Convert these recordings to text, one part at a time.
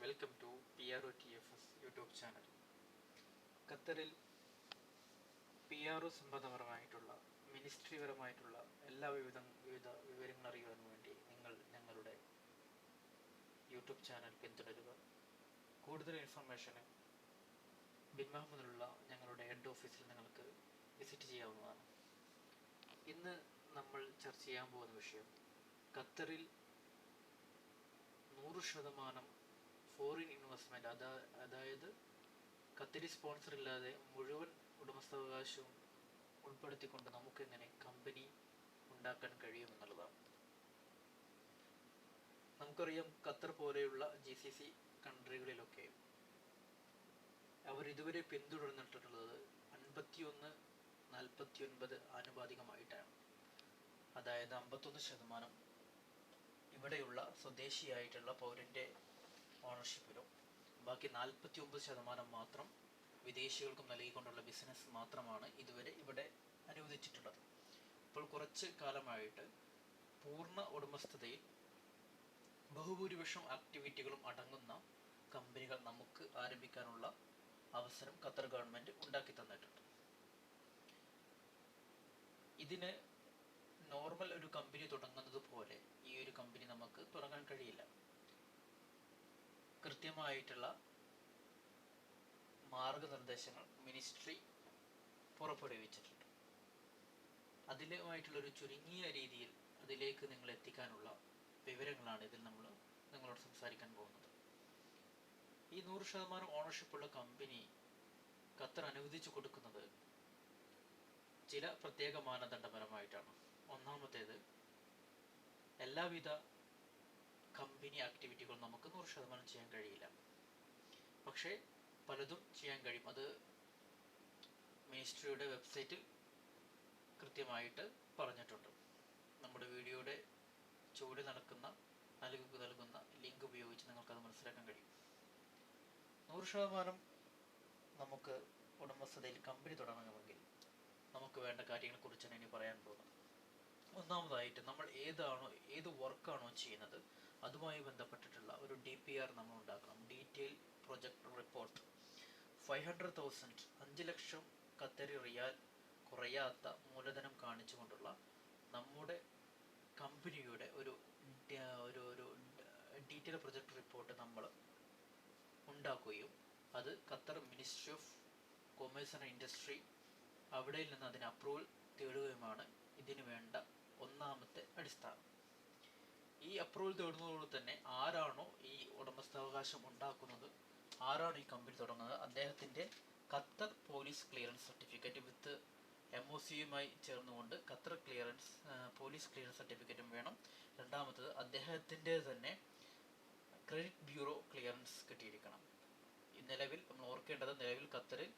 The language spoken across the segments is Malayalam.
Welcome to PROTFS YouTube channel. ഖത്തറിൽ PRO സംബന്ധപരമായിട്ടുള്ള മിനിസ്ട്രിപരമായിട്ടുള്ള എല്ലാ വിവിധ വിവരങ്ങൾ അറിയുവാൻ വേണ്ടി നിങ്ങൾ ഞങ്ങളുടെ യൂട്യൂബ് ചാനൽ പിന്തുടരുക. കൂടുതൽ ഇൻഫർമേഷന് ബിൻ മുഹമ്മദിലുള്ള ഞങ്ങളുടെ ഹെഡ് ഓഫീസിൽ നിങ്ങൾക്ക് വിസിറ്റ് ചെയ്യാവുന്നതാണ്. ഇന്ന് നമ്മൾ ചർച്ച ചെയ്യാൻ പോകുന്ന വിഷയം ഖത്തറിൽ 100% ഫോറിൻ ഇൻവെസ്റ്റ്മെൻറ്റ്, അതായത് ഖത്തരി സ്പോൺസർ ഇല്ലാതെ മുഴുവൻ ഉടമസ്ഥാവകാശവും ഉൾപ്പെടുത്തിക്കൊണ്ട് നമുക്കെങ്ങനെ കമ്പനി ഉണ്ടാക്കാൻ കഴിയുമെന്നുള്ളതാണ്. നമുക്കറിയാം, ഖത്തർ പോലെയുള്ള GCC കൺട്രികളിലൊക്കെ അവരിതുവരെ പിന്തുടർന്നിട്ടുള്ളത് 51-49 ആനുപാതികമായിട്ടാണ്. അതായത് 51% ഇവിടെയുള്ള സ്വദേശിയായിട്ടുള്ള പൗരൻ്റെ ഓണർഷിപ്പിലും ബാക്കി 49% മാത്രം വിദേശികൾക്കും നൽകിക്കൊണ്ടുള്ള ബിസിനസ് മാത്രമാണ് ഇതുവരെ ഇവിടെ അനുവദിച്ചിട്ടുള്ളത്. ഇപ്പോൾ കുറച്ച് കാലമായിട്ട് പൂർണ്ണ ഉടമസ്ഥതയിൽ ബഹുഭൂരിപക്ഷം ആക്ടിവിറ്റികളും അടങ്ങുന്ന കമ്പനികൾ നമുക്ക് ആരംഭിക്കാനുള്ള അവസരം ഖത്തർ ഗവൺമെൻറ് ഉണ്ടാക്കി തന്നിട്ടുണ്ട്. ഇതിന് നോർമൽ ഒരു കമ്പനി തുടങ്ങുന്നത് പോലെ ഈ ഒരു കമ്പനി നമുക്ക് തുടങ്ങാൻ കഴിയില്ല. കൃത്യമായിട്ടുള്ള മാർഗനിർദ്ദേശങ്ങൾ മിനിസ്ട്രി പുറപ്പെടുവിച്ചിട്ടുണ്ട്. അതിലുമായിട്ടുള്ളൊരു ചുരുങ്ങിയ രീതിയിൽ അതിലേക്ക് നിങ്ങൾ എത്തിക്കാനുള്ള വിവരങ്ങളാണ് ഇതിൽ നമ്മൾ നിങ്ങളോട് സംസാരിക്കാൻ പോകുന്നത്. ഈ 100% ഓണർഷിപ്പുള്ള കമ്പനി ഖത്തർ അനുവദിച്ചു കൊടുക്കുന്നത് ചില പ്രത്യേക മാനദണ്ഡപരമായിട്ടാണ്. ഒന്നാമത്തേത്, എല്ലാവിധ കമ്പനി ആക്ടിവിറ്റികളും നമുക്ക് 100% ചെയ്യാൻ കഴിയില്ല. പക്ഷേ പലതും ചെയ്യാൻ കഴിയും. അത് മിനിസ്ട്രിയുടെ വെബ്സൈറ്റിൽ കൃത്യമായിട്ട് പറഞ്ഞിട്ടുണ്ട്. നമ്മുടെ വീഡിയോയുടെ ചുവടെ നൽകുന്ന ലിങ്ക് ഉപയോഗിച്ച് നിങ്ങൾക്കത് മനസ്സിലാക്കാൻ കഴിയും. 100% നമുക്ക് ഉടമസ്ഥതയിൽ കമ്പനി തുടങ്ങണമെങ്കിൽ നമുക്ക് വേണ്ട കാര്യങ്ങളെക്കുറിച്ചാണ് ഇനി പറയാൻ പോകുന്നത്. ഒന്നാമതായിട്ട്, നമ്മൾ ഏത് വർക്കാണോ ചെയ്യുന്നത് അതുമായി ബന്ധപ്പെട്ടിട്ടുള്ള ഒരു DPR നമ്മൾ ഉണ്ടാക്കണം. Detail project report. 500,000 5 ലക്ഷം ഖത്തരി റിയാൽ കുറയാത്ത മൂലധനം കാണിച്ചുകൊണ്ടുള്ള നമ്മുടെ കമ്പനിയുടെ ഒരു ഡീറ്റെയിൽ പ്രൊജക്ട് റിപ്പോർട്ട് നമ്മൾ ഉണ്ടാക്കുകയും അത് Qatar ministry of commerce and industry അവിടെ നിന്ന് അതിന് അപ്രൂവൽ തേടുകയുമാണ് ഇതിനു വേണ്ട ഒന്നാമത്തെ അടിസ്ഥാനം. ഈ അപ്രൂവൽ തേടുന്നതോട് തന്നെ ആരാണോ ഈ ഉടമസ്ഥാവകാശം ഉണ്ടാക്കുന്നത്, ആരാണ് ഈ കമ്പനി തുടങ്ങുന്നത്, അദ്ദേഹത്തിൻ്റെ ഖത്തർ പോലീസ് ക്ലിയറൻസ് സർട്ടിഫിക്കറ്റ് വിത്ത് MOCയുമായി ചേർന്നുകൊണ്ട് ഖത്തർ പോലീസ് ക്ലിയറൻസ് സർട്ടിഫിക്കറ്റും വേണം. രണ്ടാമത്തത്, അദ്ദേഹത്തിൻ്റെ തന്നെ ക്രെഡിറ്റ് ബ്യൂറോ ക്ലിയറൻസ് കിട്ടിയിരിക്കണം. നിലവിൽ നമ്മൾ ഓർക്കേണ്ടത്, നിലവിൽ ഖത്തറിൽ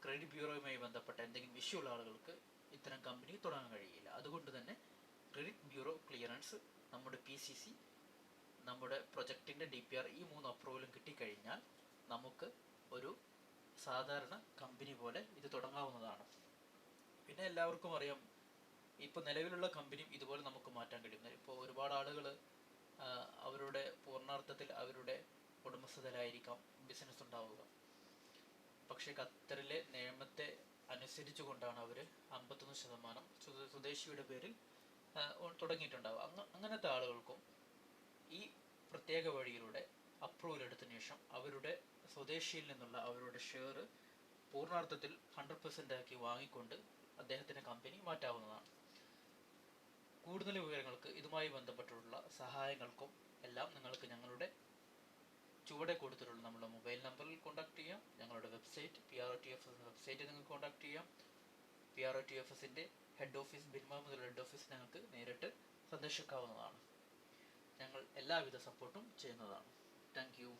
ക്രെഡിറ്റ് ബ്യൂറോയുമായി ബന്ധപ്പെട്ട എന്തെങ്കിലും ഇഷ്യൂള്ള ആളുകൾക്ക് ഇത്തരം കമ്പനി തുടങ്ങാൻ കഴിയില്ല. അതുകൊണ്ട് തന്നെ ക്രെഡിറ്റ് ബ്യൂറോ ക്ലിയറൻസ്, നമ്മുടെ PCC, നമ്മുടെ പ്രൊജക്റ്റിൻ്റെ DPR, ഈ 3 അപ്രൂവലും കിട്ടിക്കഴിഞ്ഞാൽ നമുക്ക് ഒരു സാധാരണ കമ്പനി പോലെ ഇത് തുടങ്ങാവുന്നതാണ്. പിന്നെ എല്ലാവർക്കും അറിയാം, ഇപ്പോൾ നിലവിലുള്ള കമ്പനിയും ഇതുപോലെ നമുക്ക് മാറ്റാൻ കഴിയും. ഇപ്പോൾ ഒരുപാട് ആളുകൾ അവരുടെ പൂർണ്ണാർത്ഥത്തിൽ അവരുടെ ഉടമസ്ഥതയിലായിരിക്കാം ബിസിനസ് ഉണ്ടാവുക. പക്ഷേ ഖത്തറിലെ നിയമത്തെ അനുസരിച്ചു കൊണ്ടാണ് അവർ 51% സ്വദേശിയുടെ പേരിൽ തുടങ്ങിയിട്ടുണ്ടാവുക. അങ്ങനത്തെ ആളുകൾക്കും ഈ പ്രത്യേക വഴിയിലൂടെ അപ്രൂവൽ എടുത്തതിന് ശേഷം അവരുടെ സ്വദേശിയിൽ നിന്നുള്ള അവരുടെ ഷെയർ പൂർണ്ണാർത്ഥത്തിൽ 100% ആക്കി വാങ്ങിക്കൊണ്ട് അദ്ദേഹത്തിൻ്റെ കമ്പനി മാറ്റാവുന്നതാണ്. കൂടുതൽ വിവരങ്ങൾക്ക് ഇതുമായി ബന്ധപ്പെട്ടുള്ള സഹായങ്ങൾക്കും എല്ലാം നിങ്ങൾക്ക് ഞങ്ങളുടെ ചുവടെ കൊടുത്തിട്ടുള്ള നമ്മുടെ മൊബൈൽ നമ്പറിൽ കോൺടാക്ട് ചെയ്യാം. ഞങ്ങളുടെ വെബ്സൈറ്റ് PROTFS വെബ്സൈറ്റ് നിങ്ങൾക്ക് കോൺടാക്ട് ചെയ്യാം. PROTFSൻ്റെ head office, Bin Muhammad head office ഞങ്ങൾക്ക് നേരിട്ട് സന്ദർശിക്കാവുന്നതാണ്. ഞങ്ങൾ എല്ലാവിധ സപ്പോർട്ടും ചെയ്യുന്നതാണ്. Thank U.